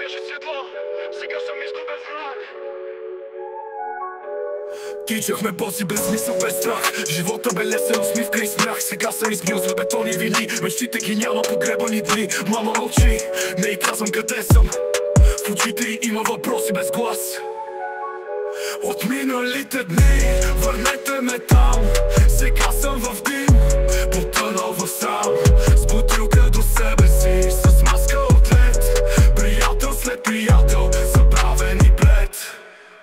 беше светло, сега съм изгубен знак. Тичахме боси без смисъл, без страх. Живота бе лесен, усмивка и смях. Сега съм изгнил с бетони вини. Мечтите ги няма, погребани дни. Мама мълчи, не й казвам къде съм. В очите й има въпроси без глас. От миналите дни, върнете ме там. Сега съм в дим, потънал в срам. С бутилка до себе си, с маска от лед. Приятел след приятел, забравен и блед.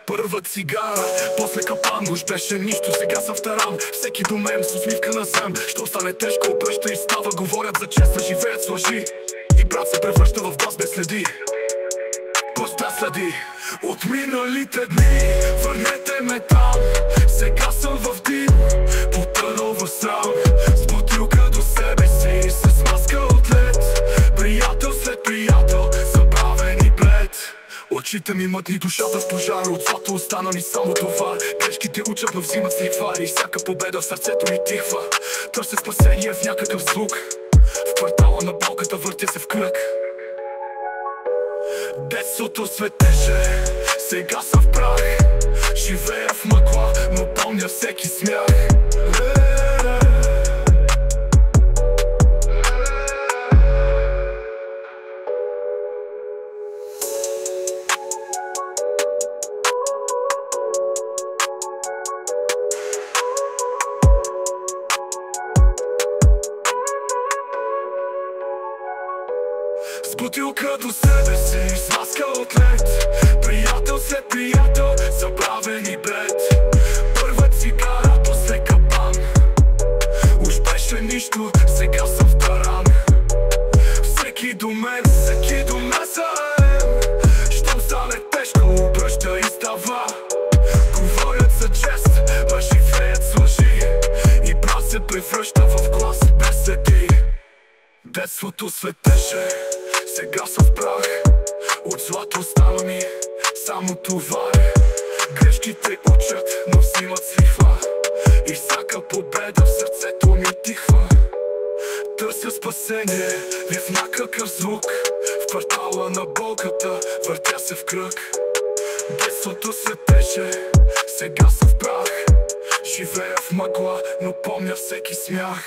Първа цигара, после капан. Уж беше нищо, сега съм в таран. Всеки до мен с усмивка на зем. Що стане тежко, обръща и става. Говорят за чест, живеят с лъжи. И брат се превръща в бас без следи. Без следи. От миналите дни, върнете ме там. Сега съм в дим, потънал в срам. С бутилка до себе си, с маска от лед. Приятел след приятел, забравен и блед. Очите ми мътни, душата в пожар. От злато остана ни само товар. Грешките учат, но взимат с лихва. И всяка победа в сърцето ми тихва. Търся спасение в някакъв звук. В квартала на болката въртя се в кръг. Детството светеше, сега съм в прах. Живея в мъгла, но помня всеки смях. С бутилка до себе си, с маска от лед. Приятел след приятел, забравен и блед. Първа цигара, после капан. Уж беше нищо, сега съм в таран. Всеки до мен заем. Щом стане тежко, обръща и става. Говорят за чест, а живеят с лъжи. И брат се превръща в глас без седи. Детството светеше, сега съм в прах. От злато стана ми само товар. Грешките учат, но взимат с лихва. И всяка победа в сърцето ми тихва. Търся спасение в някакъв звук. В квартала на болката въртя се в кръг. Детството светеше, сега съм в прах. Живея в мъгла, но помня всеки смях.